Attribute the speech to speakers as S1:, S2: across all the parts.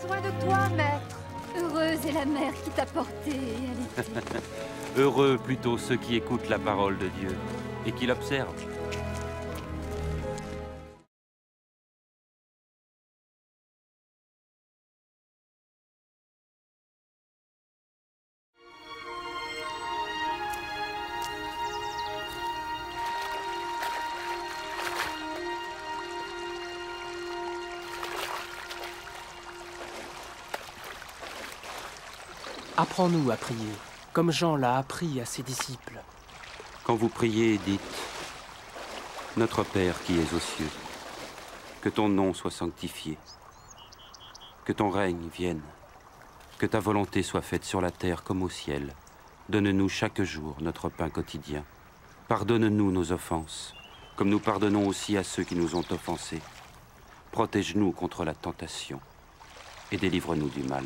S1: besoin de toi, maître. Heureuse est la mère qui t'a porté et allaitée.
S2: Heureux plutôt ceux qui écoutent la parole de Dieu et qui l'observent.
S3: Apprends-nous à prier, comme Jean l'a appris à ses disciples.
S2: Quand vous priez, dites « Notre Père qui es aux cieux, que ton nom soit sanctifié, que ton règne vienne, que ta volonté soit faite sur la terre comme au ciel. Donne-nous chaque jour notre pain quotidien. Pardonne-nous nos offenses, comme nous pardonnons aussi à ceux qui nous ont offensés. Protège-nous contre la tentation et délivre-nous du mal. »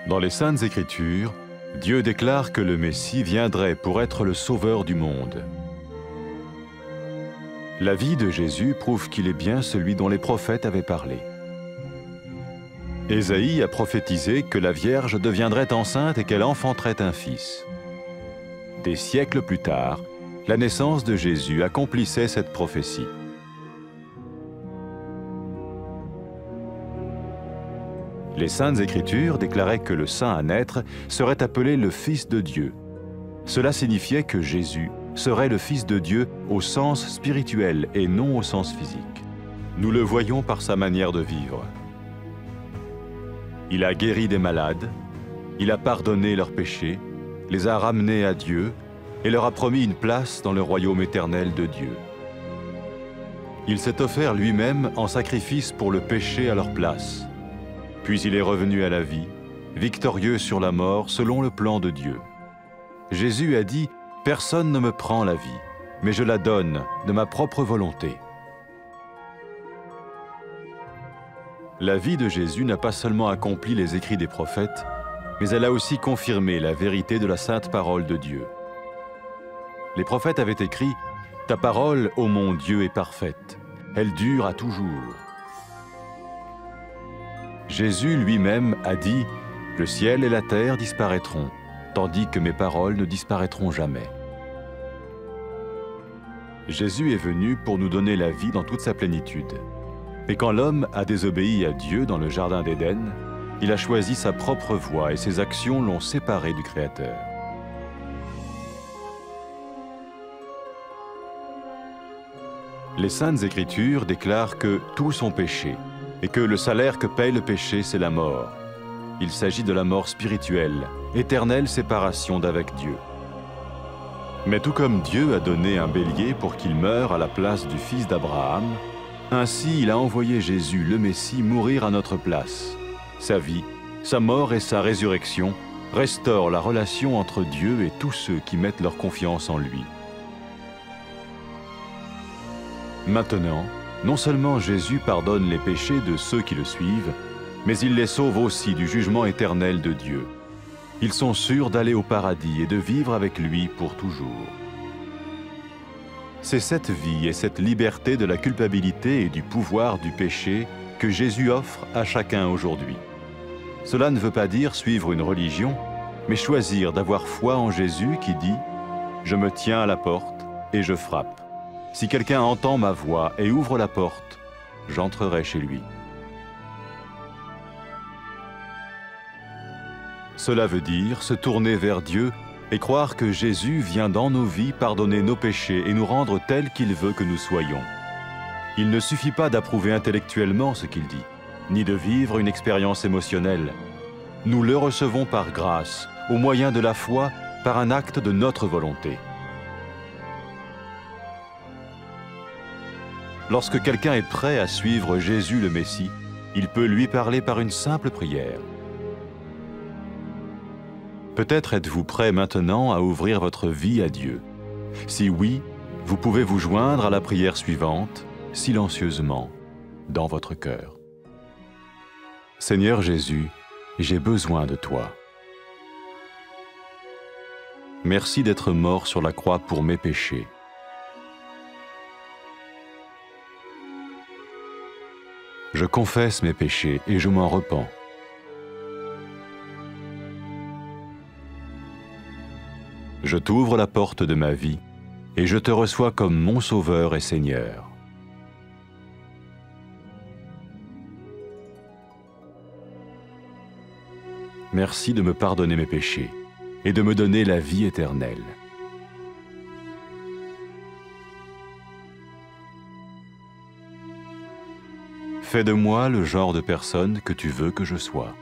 S4: Dans les Saintes Écritures, Dieu déclare que le Messie viendrait pour être le sauveur du monde. La vie de Jésus prouve qu'il est bien celui dont les prophètes avaient parlé. Ésaïe a prophétisé que la Vierge deviendrait enceinte et qu'elle enfanterait un fils. Des siècles plus tard, la naissance de Jésus accomplissait cette prophétie. Les Saintes Écritures déclaraient que le saint à naître serait appelé le Fils de Dieu. Cela signifiait que Jésus serait le Fils de Dieu au sens spirituel et non au sens physique. Nous le voyons par sa manière de vivre. Il a guéri des malades, il a pardonné leurs péchés, les a ramenés à Dieu et leur a promis une place dans le royaume éternel de Dieu. Il s'est offert lui-même en sacrifice pour le péché à leur place. Puis il est revenu à la vie, victorieux sur la mort selon le plan de Dieu. Jésus a dit « Personne ne me prend la vie, mais je la donne de ma propre volonté. » La vie de Jésus n'a pas seulement accompli les écrits des prophètes, mais elle a aussi confirmé la vérité de la sainte parole de Dieu. Les prophètes avaient écrit « Ta parole, ô mon Dieu, est parfaite, elle dure à toujours. » Jésus lui-même a dit « Le ciel et la terre disparaîtront, tandis que mes paroles ne disparaîtront jamais. » Jésus est venu pour nous donner la vie dans toute sa plénitude. Mais quand l'homme a désobéi à Dieu dans le jardin d'Éden, il a choisi sa propre voie et ses actions l'ont séparé du Créateur. Les Saintes Écritures déclarent que tous ont péché et que le salaire que paye le péché, c'est la mort. Il s'agit de la mort spirituelle, éternelle séparation d'avec Dieu. Mais tout comme Dieu a donné un bélier pour qu'il meure à la place du fils d'Abraham, ainsi il a envoyé Jésus, le Messie, mourir à notre place. Sa vie, sa mort et sa résurrection restaurent la relation entre Dieu et tous ceux qui mettent leur confiance en lui. Maintenant, non seulement Jésus pardonne les péchés de ceux qui le suivent, mais il les sauve aussi du jugement éternel de Dieu. Ils sont sûrs d'aller au paradis et de vivre avec lui pour toujours. C'est cette vie et cette liberté de la culpabilité et du pouvoir du péché que Jésus offre à chacun aujourd'hui. Cela ne veut pas dire suivre une religion, mais choisir d'avoir foi en Jésus qui dit « Je me tiens à la porte et je frappe. Si quelqu'un entend ma voix et ouvre la porte, j'entrerai chez lui. » Cela veut dire se tourner vers Dieu et croire que Jésus vient dans nos vies pardonner nos péchés et nous rendre tels qu'il veut que nous soyons. Il ne suffit pas d'approuver intellectuellement ce qu'il dit, ni de vivre une expérience émotionnelle. Nous le recevons par grâce, au moyen de la foi, par un acte de notre volonté. Lorsque quelqu'un est prêt à suivre Jésus le Messie, il peut lui parler par une simple prière. Peut-être êtes-vous prêt maintenant à ouvrir votre vie à Dieu. Si oui, vous pouvez vous joindre à la prière suivante, silencieusement. dans votre cœur. Seigneur Jésus, j'ai besoin de toi. Merci d'être mort sur la croix pour mes péchés. Je confesse mes péchés et je m'en repens. Je t'ouvre la porte de ma vie et je te reçois comme mon Sauveur et Seigneur. Merci de me pardonner mes péchés et de me donner la vie éternelle. Fais de moi le genre de personne que tu veux que je sois.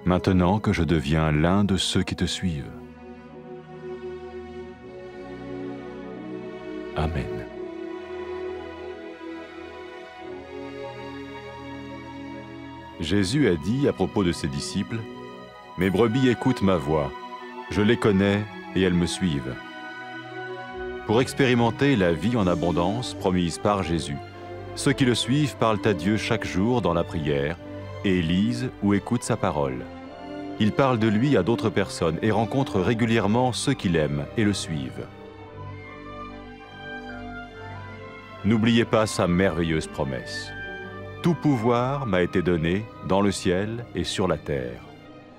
S4: Maintenant que je deviens l'un de ceux qui te suivent. Amen. Jésus a dit à propos de ses disciples, « Mes brebis écoutent ma voix, je les connais et elles me suivent. » Pour expérimenter la vie en abondance promise par Jésus, ceux qui le suivent parlent à Dieu chaque jour dans la prière et lisent ou écoutent sa parole. Ils parlent de lui à d'autres personnes et rencontrent régulièrement ceux qui l'aiment et le suivent. N'oubliez pas sa merveilleuse promesse. Tout pouvoir m'a été donné dans le ciel et sur la terre.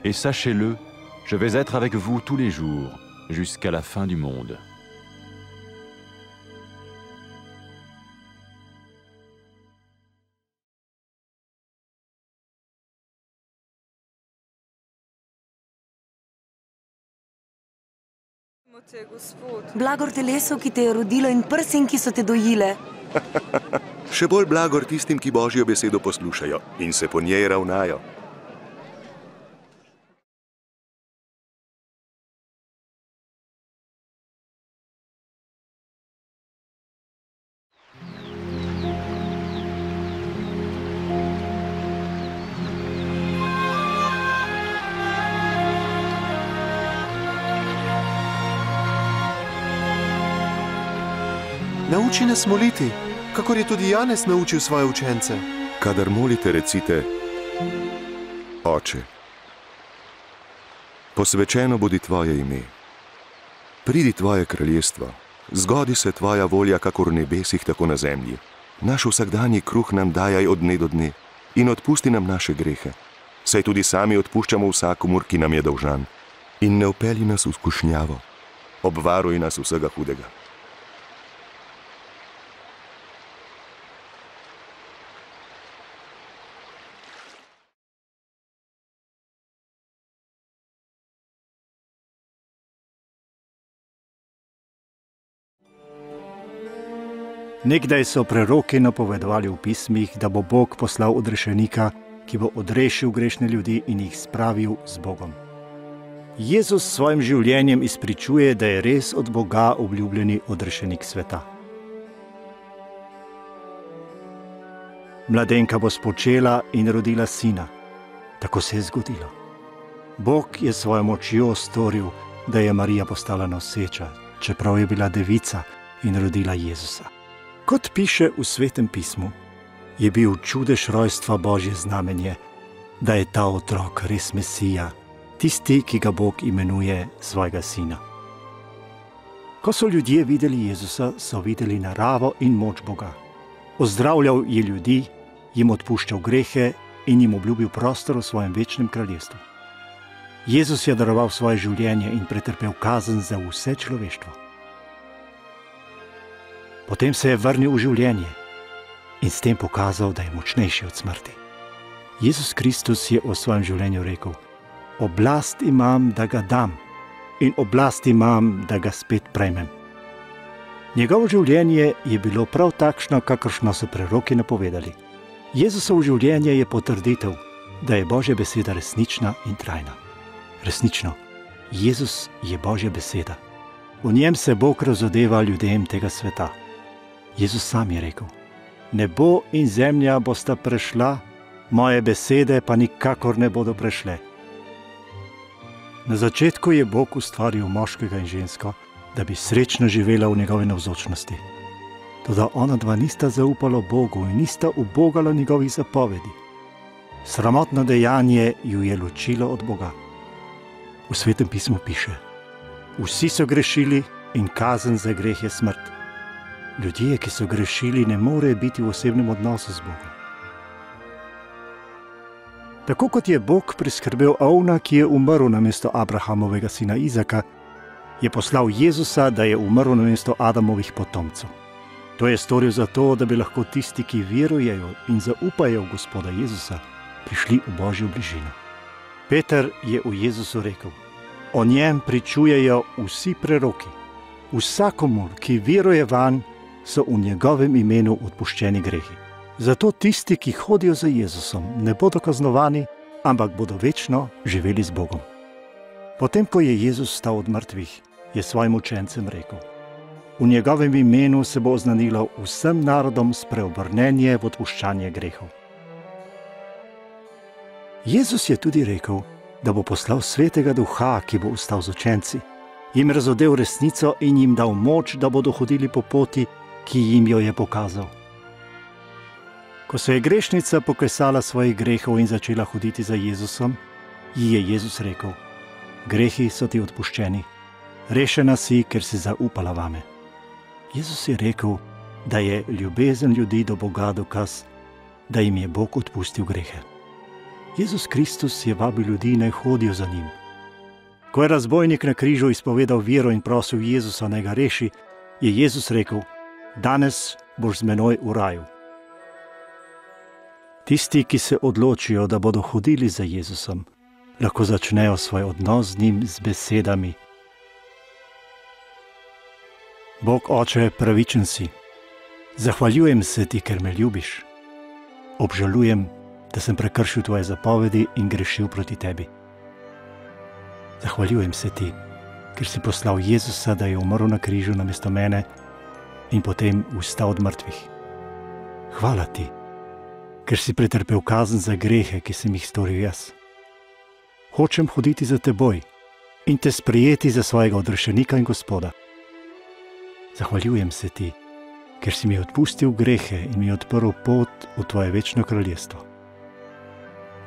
S4: Et sachez-le, je vais être avec vous tous les jours, jusqu'à la fin du monde.
S5: Blagor telesu, ki te je rodilo, in prsim, ki so te dojile.
S6: Še bolj blagor tistim, ki Božjo besedo poslušajo in se po njej ravnajo.
S7: Nauči nas moliti, kakor je tudi Janez naučil svoje učence.
S6: Kadar molite, recite: Oče, posvečeno bodi tvoje ime. Pridi tvoje kraljestvo, zgodi se tvoja volja, kakor v nebesih, tako na zemlji. Naš vsakdanji kruh nam dajaj od dne do dne in odpusti nam naše grehe, saj tudi sami odpuščamo vsakomur, ki nam je dolžan. In ne vpelji nas v skušnjavo, obvaruj nas vsega hudega.
S8: Nekdaj so preroki napovedovali v pismih, da bo Bog poslal odrešenika, ki bo odrešil grešne ljudi in jih spravil z Bogom. Jezus s svojim življenjem izpričuje, da je res od Boga obljubljeni odrešenik sveta. Mladenka bo spočela in rodila sina. Tako se je zgodilo. Bog je svojo močjo storil, da je Marija postala noseča, čeprav je bila devica in rodila Jezusa. Kot piše v Svetem pismu, je bil čudež rojstva Božje znamenje, da je ta otrok res Mesija, tisti, ki ga Bog imenuje svojega sina. Ko so ljudje videli Jezusa, so videli naravo in moč Boga. Ozdravljal je ljudi, jim odpuščal grehe in jim obljubil prostor v svojem večnem kraljestvu. Jezus je daroval svoje življenje in pretrpel kazen za vse človeštvo. Potem se je vrnil v življenje in s tem pokazal, da je močnejši od smrti. Jezus Kristus je o svojem življenju rekel: oblast imam, da ga dam, in oblast imam, da ga spet prejmem. Njegovo življenje je bilo prav takšno, kakršno so preroki napovedali. Jezusovo življenje je potrditev, da je Božja beseda resnična in trajna. Resnično, Jezus je Božja beseda. V njem se Bog razodeva ljudem tega sveta. Jezus sam je rekel: nebo in zemlja bosta prešla, moje besede pa nikakor ne bodo prešle. Na začetku je Bog ustvaril moškega in žensko, da bi srečno živela v njegovi navzočnosti. Toda ona dva nista zaupala Bogu in nista ubogala njegovih zapovedi. Sramotno dejanje ju je ločilo od Boga. V Svetem pismu piše: vsi so grešili in kazen za greh je smrt. Ljudje, ki so grešili, ne morejo biti v osebnem odnosu z Bogom. Tako kot je Bog priskrbel ovna, ki je umrl namesto Abrahamovega sina Izaka, je poslal Jezusa, da je umrl namesto Adamovih potomcev. To je storil zato, da bi lahko tisti, ki verujejo in zaupajo v Gospoda Jezusa, prišli v Božjo bližino. Peter je v Jezusu rekel: o njem pričujejo vsi preroki. Vsakomur, ki veruje vanj, so v njegovem imenu odpuščeni grehi. Zato tisti, ki hodijo za Jezusom, ne bodo kaznovani, ampak bodo večno živeli z Bogom. Potem, ko je Jezus vstal od mrtvih, je svojim učencem rekel: v njegovem imenu se bo oznanilo vsem narodom spreobrnenje v odpuščanje grehov. Jezus je tudi rekel, da bo poslal Svetega Duha, ki bo ostal z učenci, jim razodel resnico in jim dal moč, da bodo hodili po poti, ki jim jo je pokazal. Ko se je grešnica pokesala svojih grehov in začela hoditi za Jezusom, ji je Jezus rekel: grehi so ti odpuščeni, rešena si, ker si zaupala vame. Jezus je rekel, da je ljubezen ljudi do Boga dokaz, da jim je Bog odpustil grehe. Jezus Kristus je vabil ljudi, naj hodijo za njim. Ko je razbojnik na križu izpovedal vero in prosil Jezusa, naj ga reši, je Jezus rekel: danes boš z menoj v raju. Tisti, ki se odločijo, da bodo hodili za Jezusom, lahko začnejo svoj odnos z njim z besedami: Bog Oče, pravičen si, zahvaljujem se ti, ker me ljubiš. Obžalujem, da sem prekršil tvoje zapovedi in grešil proti tebi. Zahvaljujem se ti, ker si poslal Jezusa, da je umrl na križu namesto mene in potem vstal od mrtvih. Hvala ti, ker si pretrpel kazen za grehe, ki sem jih storil jaz. Hočem hoditi za teboj in te sprejeti za svojega odrešenika in Gospoda. Zahvaljujem se ti, ker si mi odpustil grehe in mi odprl pot v tvoje večno kraljestvo.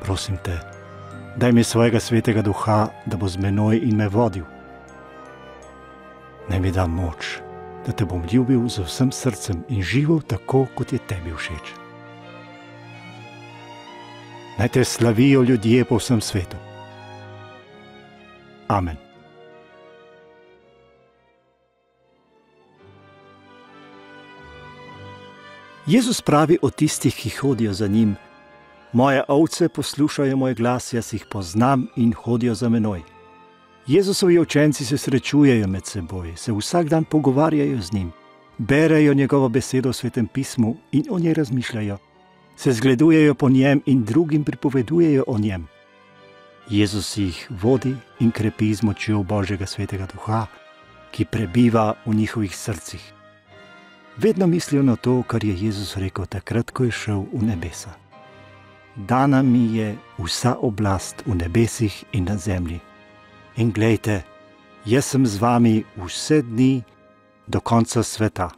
S8: Prosim te, daj mi svojega Svetega Duha, da bo z menoj in me vodil. Naj mi da moč, da te bom ljubil z vsem srcem in živel tako, kot je tebi všeč. Naj te slavijo ljudje po vsem svetu. Amen. Jezus pravi o tistih, ki hodijo za njim: moje ovce poslušajo moj glas, jaz jih poznam in hodijo za menoj. Jezusovi učenci se srečujejo med seboj, se vsak dan pogovarjajo z njim, berejo njegovo besedo v Svetem pismu in o njej razmišljajo, se zgledujejo po njem in drugim pripovedujejo o njem. Jezus jih vodi in krepi z močjo Božjega Svetega Duha, ki prebiva v njihovih srcih. Vedno mislijo na to, kar je Jezus rekel takrat, ko je šel v nebesa. Dana mi je vsa oblast v nebesih in na zemlji. In glejte, jaz sem z vami vse dni do konca sveta.